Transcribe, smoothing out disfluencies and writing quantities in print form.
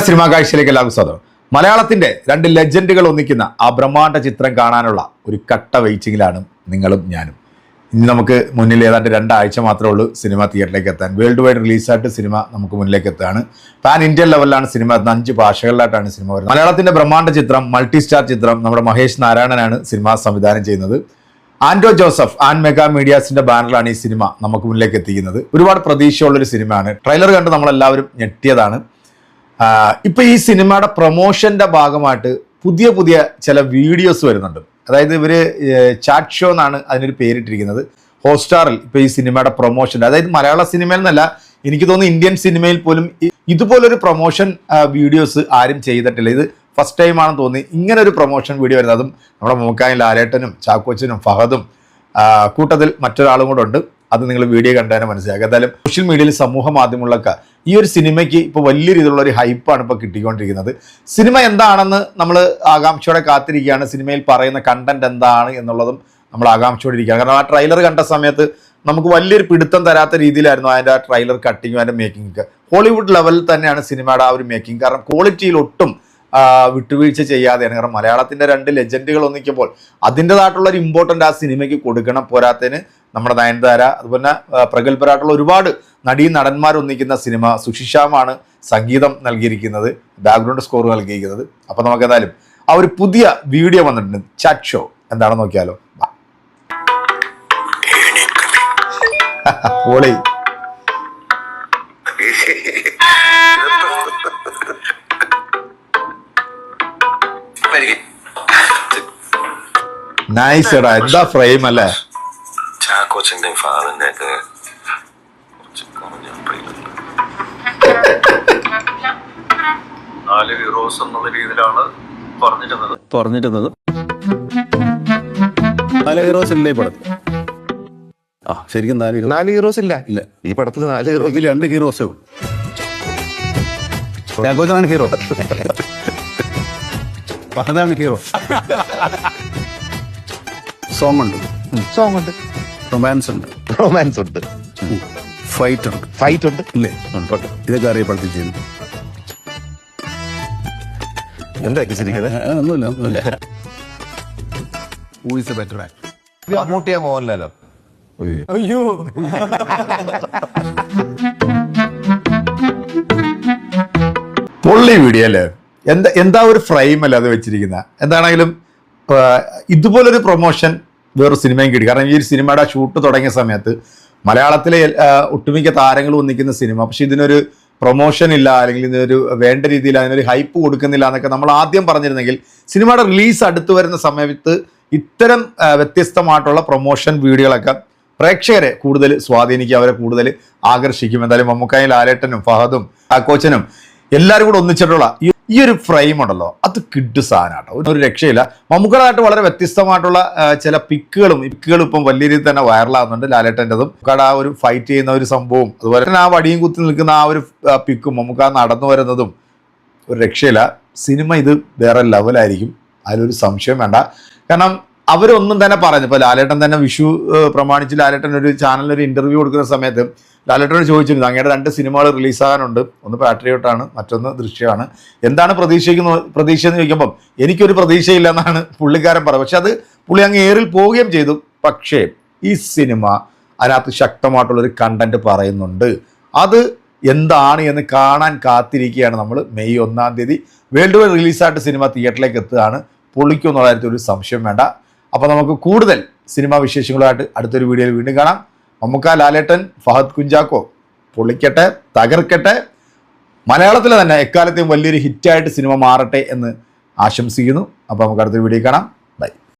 Cinema കാഴ്ചയിലേക്ക് എല്ലാവർക്കും സ്വാഗതം. മലയാളത്തിന്റെ രണ്ട് ലെജൻഡുകൾ ഒന്നിക്കുന്ന ആ ബ്രഹ്മാണ്ഡ ചിത്രം കാണാനുള്ള ഒരു കട്ട വെയിറ്റിംഗിലാണ് നിങ്ങളും ഞാനും. ഇനി നമുക്ക് മുന്നിൽ ഏതാണ്ട് 2 ആഴ്ച മാത്രമേ ഉള്ളൂ സിനിമ തിയേറ്ററിലേക്ക് എത്താൻ. വേൾഡ് വൈഡ് റിലീസായിട്ട് സിനിമ നമുക്ക് മുന്നിലേക്ക് എത്തുകയാണ്. പാൻ ഇന്ത്യൻ ലെവലിലാണ് സിനിമ എത്തുന്നത്. 5 ഭാഷകളിലായിട്ടാണ് സിനിമ വരുന്നത്. മലയാളത്തിന്റെ ബ്രഹ്മാണ്ഡ ചിത്രം, മൾട്ടി സ്റ്റാർ ചിത്രം നമ്മുടെ മഹേഷ് നാരായണനാണ് സിനിമ സംവിധാനം ചെയ്യുന്നത്. ആൻഡോ ജോസഫ് ആൻഡ് മെഗാ മീഡിയാസിന്റെ ബാനറിലാണ് ഈ സിനിമ നമുക്ക് മുന്നിലേക്ക് എത്തിക്കുന്നത്. ഒരുപാട് പ്രതീക്ഷയുള്ളൊരു സിനിമയാണ്. ട്രെയിലർ കണ്ട് നമ്മളെല്ലാവരും ഞെട്ടിയതാണ്. ഇപ്പൊ ഈ സിനിമയുടെ പ്രൊമോഷന്റെ ഭാഗമായിട്ട് പുതിയ ചില വീഡിയോസ് വരുന്നുണ്ട്. അതായത് ഇവര് ചാറ്റ് ഷോ എന്നാണ് അതിനൊരു പേരിട്ടിരിക്കുന്നത്. ഹോട്ട്സ്റ്റാറിൽ ഇപ്പൊ ഈ സിനിമയുടെ പ്രൊമോഷൻ, അതായത് മലയാള സിനിമയിൽ നിന്നല്ല, എനിക്ക് തോന്നുന്നു ഇന്ത്യൻ സിനിമയിൽ പോലും ഇതുപോലൊരു പ്രൊമോഷൻ വീഡിയോസ് ആരും ചെയ്തിട്ടില്ല. ഇത് ഫസ്റ്റ് ടൈം ആണെന്ന് തോന്നി ഇങ്ങനെ ഒരു പ്രൊമോഷൻ വീഡിയോ വരുന്നത്. അതും നമ്മുടെ മുക്കായും ലാലേട്ടനും ചാക്കോച്ചനും ഫഹദും കൂട്ടത്തിൽ മറ്റൊരാളും കൂടെ ഉണ്ട്. അത് നിങ്ങൾ വീഡിയോ കണ്ടതിനെ മനസ്സിലാക്കുക. എന്തായാലും സോഷ്യൽ മീഡിയയിൽ സമൂഹ മാധ്യമങ്ങളിലൊക്കെ ഈ ഒരു സിനിമയ്ക്ക് ഇപ്പോൾ വലിയ രീതിയിലുള്ള ഒരു ഹൈപ്പാണ് ഇപ്പോൾ കിട്ടിക്കൊണ്ടിരിക്കുന്നത്. സിനിമ എന്താണെന്ന് നമ്മൾ ആകാംക്ഷയോടെ കാത്തിരിക്കുകയാണ്. സിനിമയിൽ പറയുന്ന കണ്ടന്റ് എന്താണ് എന്നുള്ളതും നമ്മൾ ആകാംക്ഷയോടെ ഇരിക്കുകയാണ്. കാരണം ആ ട്രെയിലർ കണ്ട സമയത്ത് നമുക്ക് വലിയൊരു പിടുത്തം തരാത്ത രീതിയിലായിരുന്നു അതിൻ്റെ ആ ട്രെയിലർ കട്ടിങ്ങും അതിൻ്റെ മേക്കിംഗ്. ഹോളിവുഡ് ലെവലിൽ തന്നെയാണ് സിനിമയുടെ ആ ഒരു മേക്കിംഗ്. കാരണം ക്വാളിറ്റിയിൽ ഒട്ടും വിട്ടുവീഴ്ച ചെയ്യാതെയാണ്. കാരണം മലയാളത്തിൻ്റെ 2 ലെജൻഡുകൾ ഒന്നിക്കുമ്പോൾ അതിൻ്റെതായിട്ടുള്ള ഒരു ഇമ്പോർട്ടൻ്റ് ആ സിനിമയ്ക്ക് കൊടുക്കണം. പോരാത്തതിന് നമ്മുടെ നയൻതാര, അതുപോലെ പ്രഗത്ഭരായിട്ടുള്ള ഒരുപാട് നടന്മാരൊന്നിക്കുന്ന സിനിമ. സുഷിശ്യാമാണ് സംഗീതം നൽകിയിരിക്കുന്നത്, ബാക്ക്ഗ്രൗണ്ട് സ്കോർ നൽകിയിരിക്കുന്നത്. അപ്പോൾ നമുക്ക് എന്തായാലും ആ ഒരു പുതിയ വീഡിയോ വന്നിട്ടുണ്ട്, ചാറ്റ് ഷോ. എന്താണെന്ന് നോക്കിയാലോ. ഓളി നൈസ് എടാ, എന്താ ഫ്രെയിം അല്ലേ. ചാക്കോച്ചന്റെ ഫാദറിന്റെ ഒക്കെ ഹീറോസ് എന്നുള്ള രീതിയിലാണ് പറഞ്ഞിരുന്നത്. 4 ഹീറോസ് ഇല്ല ഈ പടത്തിൽ. ശരിക്കും 4 ഹീറോസ് ഇല്ല. ഈ പടത്തിൽ 4 ഹീറോസ്, 2 ഹീറോസേ ഉള്ളൂ. ചാക്കോച്ചനാണ് ഹീറോ, ഫഹദാണ് ഹീറോ. സോങ് ഉണ്ട്, റൊമാൻസ് ഉണ്ട്, ഫൈറ്റ് ഉണ്ട് ഇല്ലേ? ഇതൊക്കെ അറിയപ്പെടുത്തി ചെയ്യുന്നു. എന്താ ഒന്നുമില്ല. Who is a better actor? മമ്മൂട്ടിയോ മോഹൻലാലോ? അയ്യോ, പൊള്ളി വീഡിയോ അല്ലേ. എന്താ ഒരു ഫ്രെയിം അല്ലേ അത് വെച്ചിരിക്കുന്ന. എന്താണെങ്കിലും ഇതുപോലൊരു പ്രൊമോഷൻ വേറൊരു സിനിമയും കിട്ടി. കാരണം ഈ ഒരു സിനിമയുടെ ഷൂട്ട് തുടങ്ങിയ സമയത്ത് മലയാളത്തിലെ ഒട്ടുമിക്ക താരങ്ങൾ ഒന്നിക്കുന്ന സിനിമ, പക്ഷെ ഇതിനൊരു പ്രൊമോഷൻ ഇല്ല, അല്ലെങ്കിൽ ഇതിനൊരു വേണ്ട രീതിയിൽ അതിനൊരു ഹൈപ്പ് കൊടുക്കുന്നില്ല എന്നൊക്കെ നമ്മൾ ആദ്യം പറഞ്ഞിരുന്നെങ്കിൽ സിനിമയുടെ റിലീസ് അടുത്ത് വരുന്ന സമയത്ത് ഇത്തരം വ്യത്യസ്തമായിട്ടുള്ള പ്രൊമോഷൻ വീഡിയോകളൊക്കെ പ്രേക്ഷകരെ കൂടുതൽ സ്വാധീനിക്കും, അവരെ കൂടുതൽ ആകർഷിക്കും. എന്തായാലും മമ്മൂക്കായും ലാലേട്ടനും ഫഹദും ചാക്കോച്ചനും എല്ലാവരും കൂടെ ഒന്നിച്ചിട്ടുള്ള ഈ ഒരു ഫ്രെയിം ഉണ്ടല്ലോ, അത് കിഡ് സാധനമാട്ടോ, ഒരു രക്ഷയില്ല. മമ്മൂക്കടായിട്ട് വളരെ വ്യത്യസ്തമായിട്ടുള്ള ചില പിക്കുകളും ഇപ്പം വലിയ രീതിയിൽ തന്നെ വൈറലാകുന്നുണ്ട്. ലാലേട്ടൻ്റെതും മമ്മൂക്കട ആ ഒരു ഫൈറ്റ് ചെയ്യുന്ന ഒരു സംഭവവും, അതുപോലെ തന്നെ ആ വടിയും കുത്തി നിൽക്കുന്ന ആ ഒരു പിക്കും, മമ്മൂക്ക നടന്നു വരുന്നതും ഒരു രക്ഷയില്ല. സിനിമ ഇത് വേറെ ലെവലായിരിക്കും, അതിലൊരു സംശയം വേണ്ട. കാരണം അവരൊന്നും തന്നെ പറഞ്ഞു. ഇപ്പോൾ ലാലേട്ടൻ തന്നെ വിഷു പ്രമാണിച്ച് ലാലേട്ടൻ ഒരു ചാനലിനൊരു ഇൻ്റർവ്യൂ കൊടുക്കുന്ന സമയത്ത് ലാലേട്ടനോട് ചോദിച്ചിരുന്നു, അങ്ങയുടെ 2 സിനിമകൾ റിലീസാകാനുണ്ട്, ഒന്ന് പാട്രിയോട്ടാണ്, മറ്റൊന്ന് ദൃശ്യമാണ്, എന്താണ് പ്രതീക്ഷ എന്ന് ചോദിക്കുമ്പം എനിക്കൊരു പ്രതീക്ഷയില്ല എന്നാണ് പുള്ളിക്കാരൻ പറയുന്നത്. പക്ഷെ അത് പുള്ളി അങ്ങ് ഏറിൽ പോവുകയും ചെയ്തു. പക്ഷേ ഈ സിനിമ അതിനകത്ത് ശക്തമായിട്ടുള്ളൊരു കണ്ടന്റ് പറയുന്നുണ്ട്. അത് എന്താണ് എന്ന് കാണാൻ കാത്തിരിക്കുകയാണ് നമ്മൾ. മെയ് 1-ാം തീയതി വേൾഡ് വൈഡ് റിലീസായിട്ട് സിനിമ തിയേറ്ററിലേക്ക് എത്തുകയാണ്. പൊളിക്കുമെന്നുള്ള കാര്യത്തിൽ ഒരു സംശയം വേണ്ട. അപ്പോൾ നമുക്ക് കൂടുതൽ സിനിമാ വിശേഷങ്ങളുമായിട്ട് അടുത്തൊരു വീഡിയോയിൽ വീണ്ടും കാണാം. മമ്മൂക്ക, ലാലേട്ടൻ, ഫഹദ് കുഞ്ചാക്കോ പൊളിക്കട്ടെ, തകർക്കട്ടെ. മലയാളത്തിൽ തന്നെ എക്കാലത്തെയും വലിയൊരു ഹിറ്റായിട്ട് സിനിമ മാറട്ടെ എന്ന് ആശംസിക്കുന്നു. അപ്പോൾ നമുക്ക് അടുത്തൊരു വീഡിയോ കാണാം.